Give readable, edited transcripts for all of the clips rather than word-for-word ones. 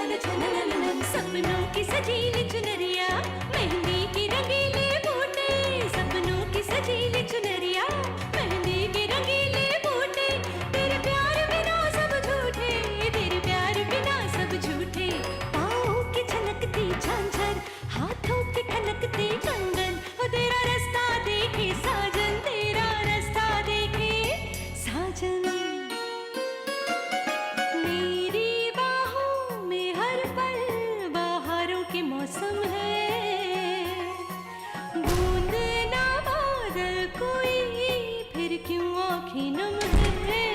छन छन लन, सपनों की सजीली चुनरिया, मेहंदी की रंगीले बूटे, सपनों की सजीली चुनरिया, मेहंदी की रंगीले बूटे, तेरे प्यार बिना सब झूठे, तेरे प्यार बिना सब झूठे, पाँव की छनकती झांझर, हाथों की खनकती कंगन, ओ तेरा रास्ता देखे साजन, तेरा रास्ता देखे साजन। मेरी बाहों में हर पल बहारों के मौसम है, बूंद ना बादल कोई फिर क्यों आँखें नम है,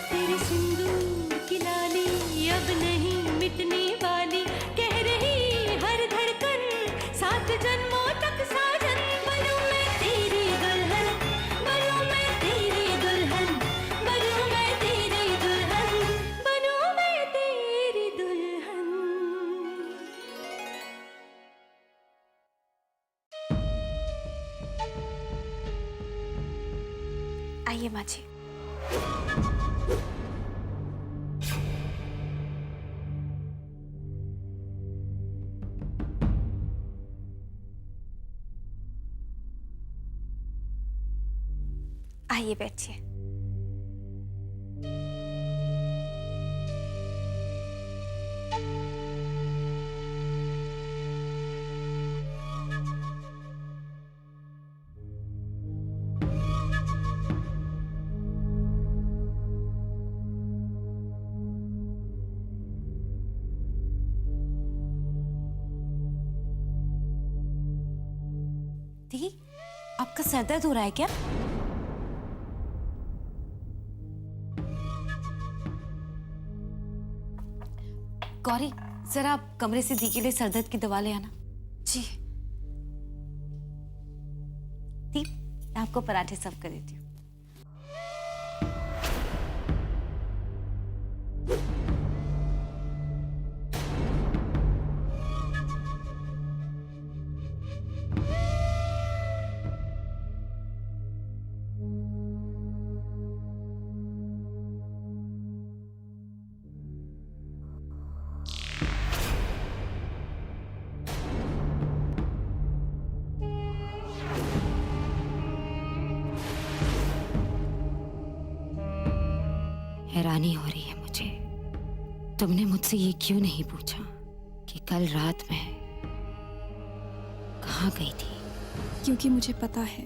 तेरे सिंदूर की लाली अब नहीं मिटने वाली, कह रही हर धड़कन 7 जन्मों तक साजन। बनूं मैं तेरी दुल्हन, बनूं मैं तेरी दुल्हन, बनूं मैं तेरी दुल्हन, बनूं मैं तेरी दुल्हन। आइए माँ जी। आइए बैठिए। दी, आपका सर दर्द हो रहा है क्या? गौरी, जरा आप कमरे से दी के लिए सर दर्द की दवा ले आना। जी। दी, मैं आपको पराठे सर्व कर देती हूँ। हैरानी हो रही है मुझे, तुमने मुझसे ये क्यों नहीं पूछा कि कल रात मैं कहाँ गई थी? क्योंकि मुझे पता है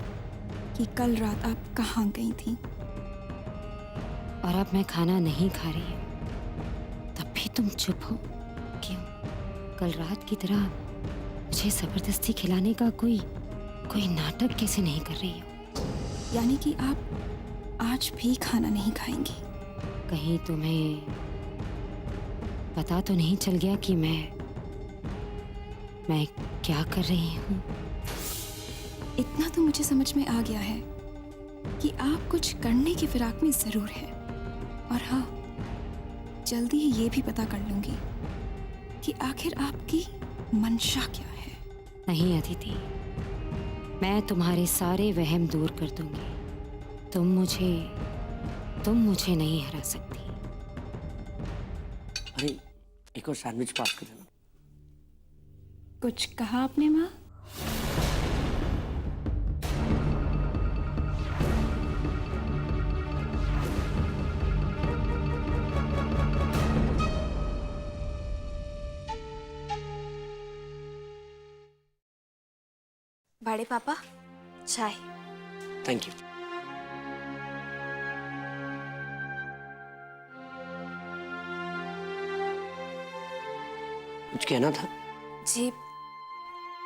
कि कल रात आप कहाँ गई थी। और अब मैं खाना नहीं खा रही हूँ, तब भी तुम चुप हो क्यों? कल रात की तरह मुझे जबरदस्ती खिलाने का कोई नाटक कैसे नहीं कर रही हो? यानी कि आप आज भी खाना नहीं खाएंगी? कहीं तुम्हें पता तो नहीं चल गया कि मैं क्या कर रही हूँ? इतना तो मुझे समझ में आ गया है कि आप कुछ करने की फिराक में जरूर है। और हाँ, जल्दी ही ये भी पता कर लूंगी कि आखिर आपकी मंशा क्या है। नहीं अदिति, मैं तुम्हारे सारे वहम दूर कर दूंगी। तुम मुझे नहीं हरा सकती। अरे एक और सैंडविच पास कर देना। कुछ कहा आपने माँ? बड़े पापा, चाय। Thank you. कुछ कहना था? जी,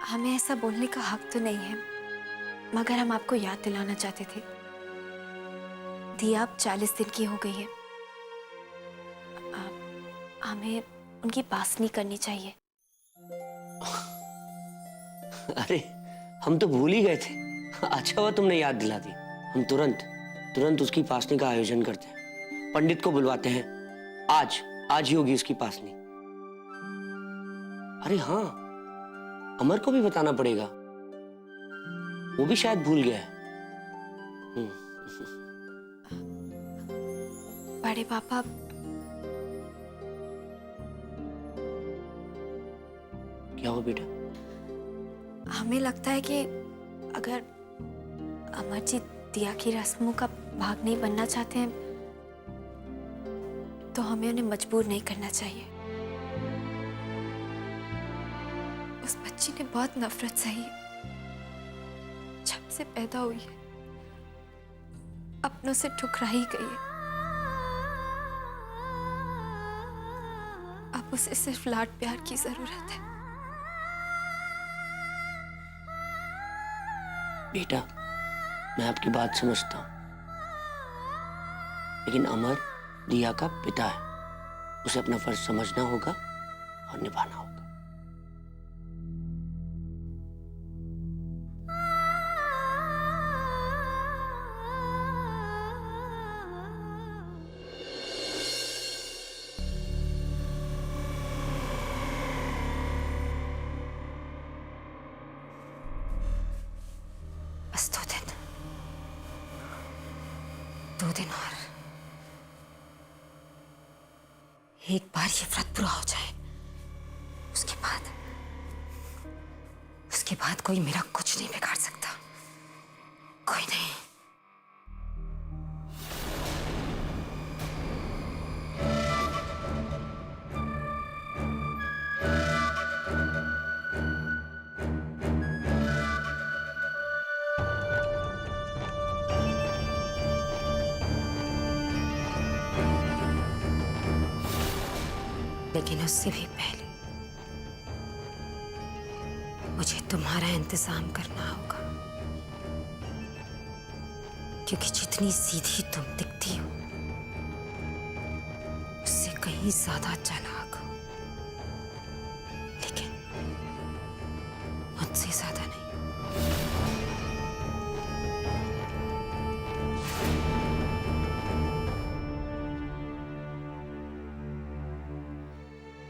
हमें ऐसा बोलने का हक तो नहीं है, मगर हम आपको याद दिलाना चाहते थे। दी आप 40 दिन की हो गई है, हमें उनकी पासनी करनी चाहिए। अरे हम तो भूल ही गए थे। अच्छा हुआ तुमने याद दिला दी। हम तुरंत उसकी पासनी का आयोजन करते हैं, पंडित को बुलवाते हैं। आज ही होगी उसकी पासनी। अरे हाँ, अमर को भी बताना पड़ेगा, वो भी शायद भूल गया है। बड़े पापा, क्या हुआ बेटा? हमें लगता है कि अगर अमरजीत दिया की रस्मों का भाग नहीं बनना चाहते हैं तो हमें उन्हें मजबूर नहीं करना चाहिए। उस बच्ची ने बहुत नफरत सही है, जब से पैदा हुई है अपनों से ठुकराई गई है। अब उसे सिर्फ लाड प्यार की जरूरत है। बेटा, मैं आपकी बात समझता हूं, लेकिन अमर दिया का पिता है, उसे अपना फर्ज समझना होगा और निभाना होगा। बस 2 दिन और, एक बार ये व्रत पूरा हो जाए, उसके बाद कोई मेरा कुछ नहीं बिगाड़ सकता, कोई नहीं। लेकिन उससे भी पहले मुझे तुम्हारा इंतजाम करना होगा, क्योंकि जितनी सीधी तुम दिखती हो उससे कहीं ज्यादा चालाक हो, लेकिन मुझसे ज्यादा नहीं।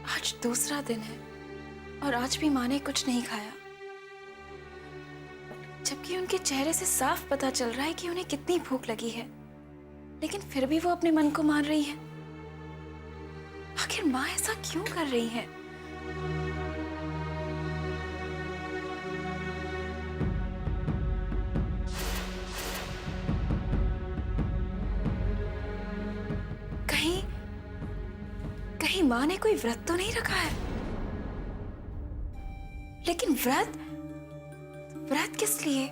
आज दूसरा दिन है और आज भी माँ ने कुछ नहीं खाया, जबकि उनके चेहरे से साफ पता चल रहा है कि उन्हें कितनी भूख लगी है, लेकिन फिर भी वो अपने मन को मार रही है। आखिर माँ ऐसा क्यों कर रही है? कहीं माँ ने कोई व्रत तो नहीं रखा है? लेकिन व्रत किस लिए?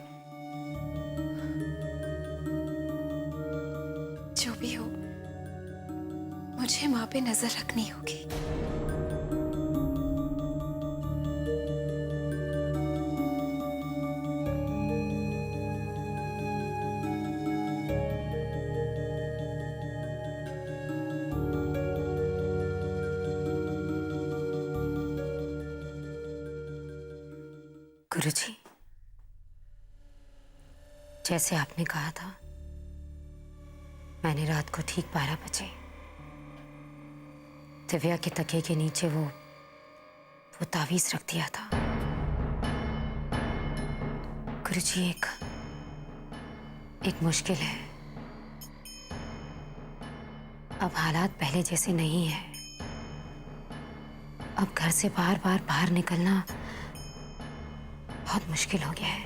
जो भी हो, मुझे माँ पे नजर रखनी होगी। गुरुजी, जैसे आपने कहा था, मैंने रात को ठीक 12 बजे दिव्या के तकिए के नीचे वो तावीज रख दिया था। गुरुजी, एक मुश्किल है। अब हालात पहले जैसे नहीं है। अब घर से बाहर निकलना बहुत मुश्किल हो गया है।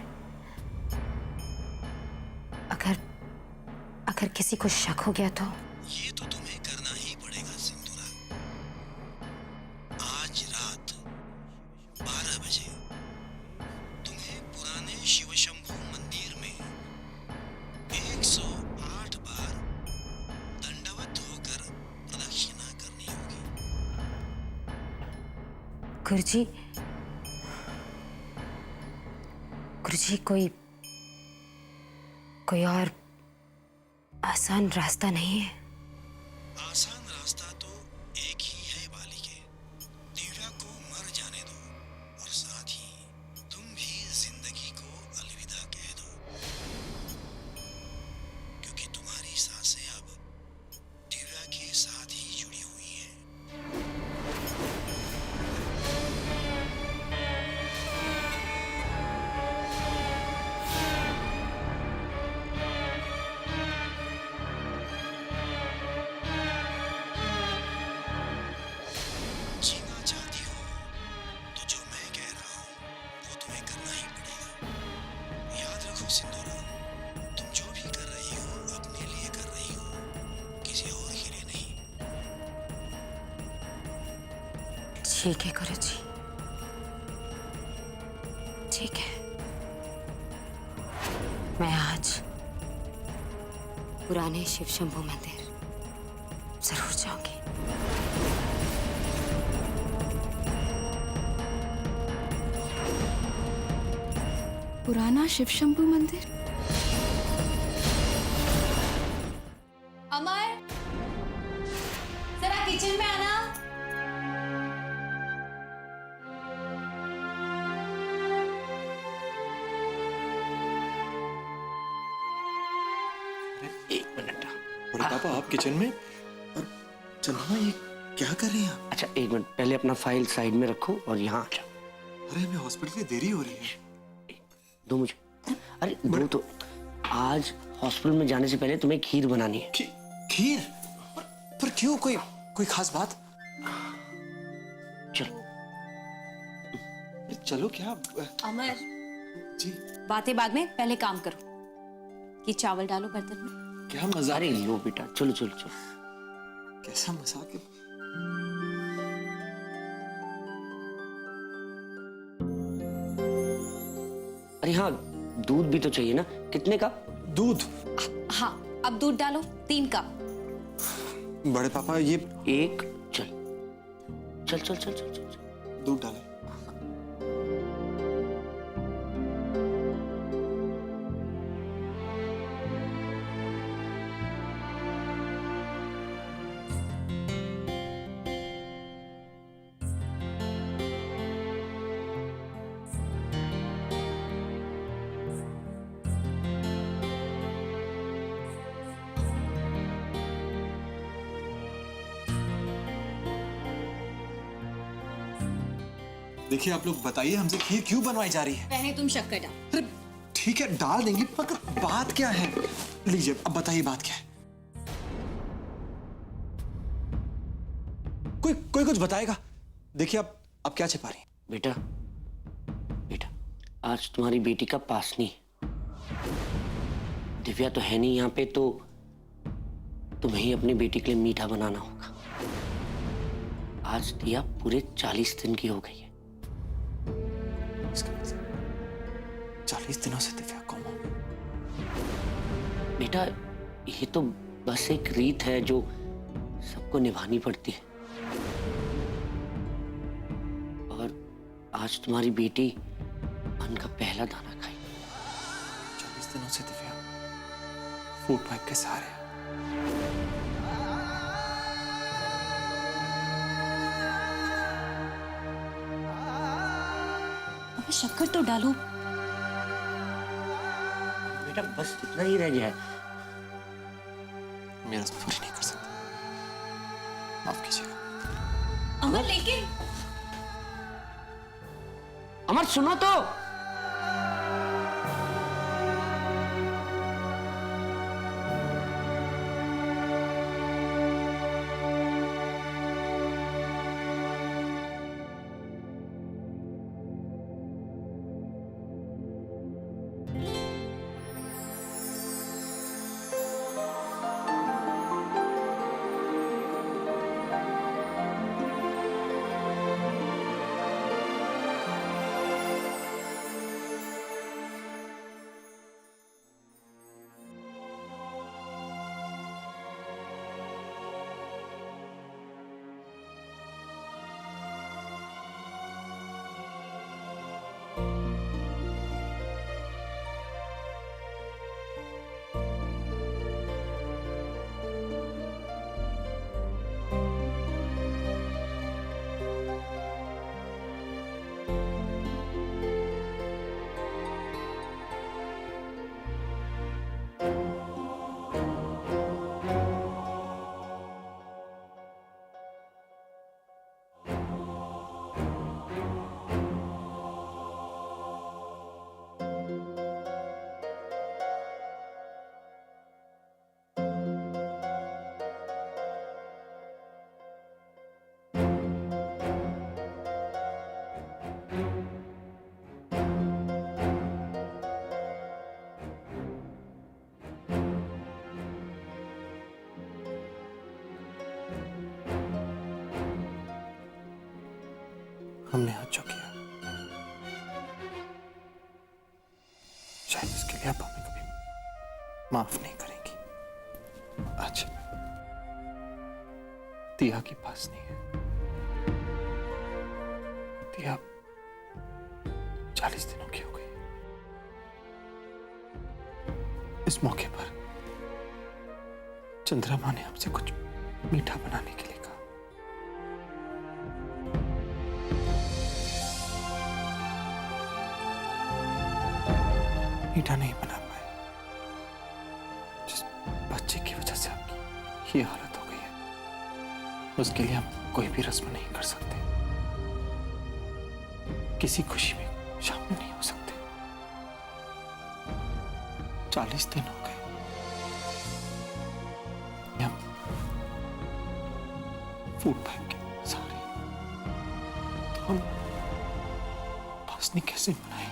अगर किसी को शक हो गया तो? ये तो तुम्हें करना ही पड़ेगा सिंधुरा। आज रात 12 बजे तुम्हें पुराने शिवशंभू मंदिर में 108 बार दंडवत होकर प्रदक्षिणा करनी होगी। गुरुजी, कोई और आसान रास्ता नहीं है? आसान रास्ता तो एक ही है बालिके। दिव्या को मर जाने दो और साथ ही तुम भी जिंदगी को अलविदा कह दो, क्योंकि तुम्हारी सांसें अब दिव्या के साथ ही जुड़ी हुई हैं। ठीक है गुरुजी, ठीक है। मैं आज पुराने शिव शंभू मंदिर जरूर जाऊंगी। पुराना शिव शंभू मंदिर? अमर, जरा किचन में आना। एक मिनट। बड़े पापा आप किचन में, और चंद्रमा ये क्या कर रहे हैं आप? अच्छा एक मिनट, पहले अपना फाइल साइड में रखो और यहाँ आ जाओ। अरे हमें हॉस्पिटल में देरी हो रही है। दो मुझे। अरे दो तो। आज हॉस्पिटल में जाने से पहले तुम्हें खीर बनानी है। खीर? पर क्यों, कोई कोई खास बात? चलो। चलो क्या? अमर, जी बातें बाद में, पहले काम करो। ये चावल डालो बर्तन में। क्या मजाक? अरे लो बेटा, चलो चलो चलो। कैसा मजाक है? अरे हाँ, दूध भी तो चाहिए ना। कितने का? दूध? हाँ, अब दूध डालो 3 कप। बड़े पापा ये एक। चल चल चल चल चल चल, चल। दूध डालें। देखिए आप लोग बताइए, हमसे खीर क्यों बनवाई जा रही है? पहले तुम शक्कर डाल। अरे ठीक है डाल देंगे, मगर बात क्या है? लीजिए अब बताइए बात क्या है? कोई कोई कुछ बताएगा? देखिए आप क्या छिपा रही हैं? बेटा बेटा, आज तुम्हारी बेटी का पास नहीं। दिव्या तो है नहीं यहाँ पे, तो तुम्हें ही अपनी बेटी के लिए मीठा बनाना होगा। आज दिया पूरे 40 दिन की हो गई है। 40 दिनों से दिव्या गुम हो गई। बेटा ये तो बस एक रीत है जो सबको निभानी पड़ती है। और आज तुम्हारी बेटी अन्न का पहला दाना खाई। 40 दिनों से दिव्या फूड पाइप के सहारे है। अबे शक्कर तो डालो। बेटा बस इतना ही रह गया है। मेरा तो पूरी नहीं कर सकता, माफ कीजिएगा। अमर लेकिन अमर सुनो तो। हमने आज जो किया, शायद इसके लिए आप हमें कभी माफ नहीं करेंगी। आज दिया के पास नहीं है। दिया 40 दिनों की हो गई। इस मौके पर चंद्रमा ने हमसे कुछ मीठा बनाने के लिए कहा। मीठा नहीं बना पाए। जिस बच्चे की वजह से आपकी ये हालत हो गई है, उसके लिए हम कोई भी रस्म नहीं कर सकते, किसी खुशी में शामिल नहीं हो सकते। 40 दिन हो गए, हम फूड बैंक के सारे, तो हम भासनी कैसे मनाएं?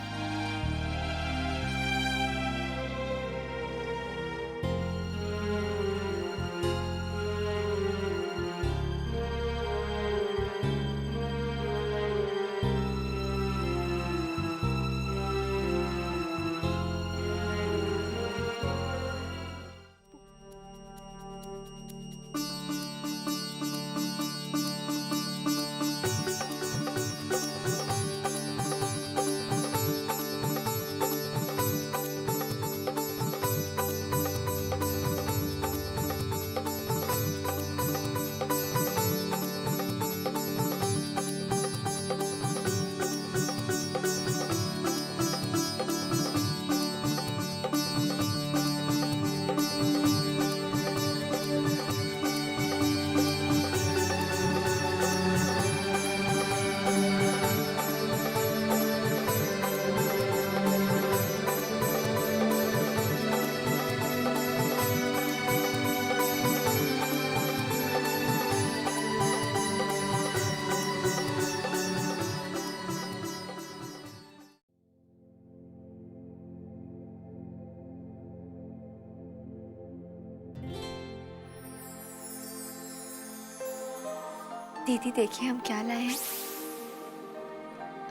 दीदी देखिए हम क्या लाए हैं,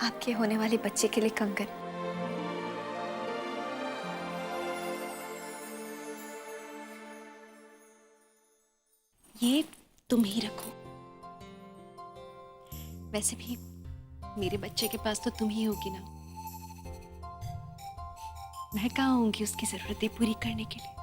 आपके होने वाले बच्चे के लिए कंगन। ये तुम ही रखो। वैसे भी मेरे बच्चे के पास तो तुम ही होगी ना, मैं कहाँ होंगी उसकी जरूरतें पूरी करने के लिए।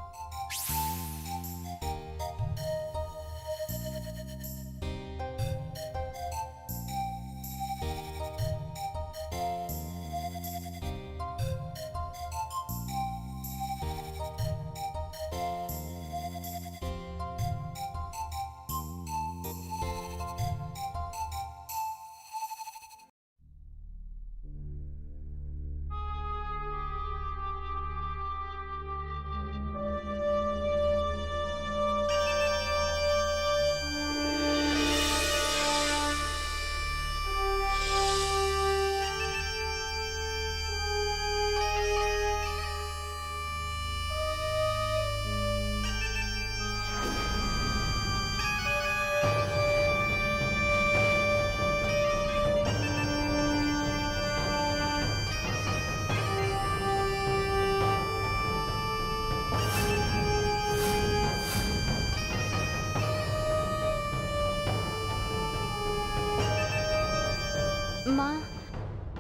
माँ,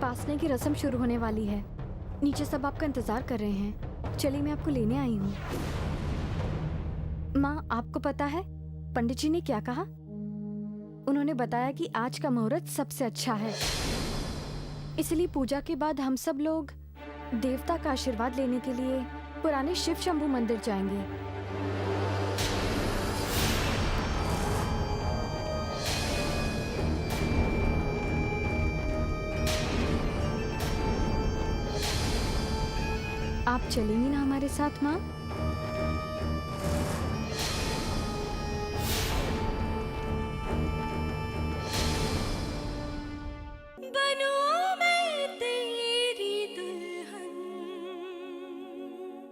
पासने की रस्म शुरू होने वाली है। नीचे सब आपका इंतजार कर रहे हैं। चलिए मैं आपको लेने आई हूँ। माँ, आपको पता है पंडित जी ने क्या कहा? उन्होंने बताया कि आज का मुहूर्त सबसे अच्छा है, इसलिए पूजा के बाद हम सब लोग देवता का आशीर्वाद लेने के लिए पुराने शिव शंभू मंदिर जाएंगे। आप चलेंगी ना हमारे साथ माँ?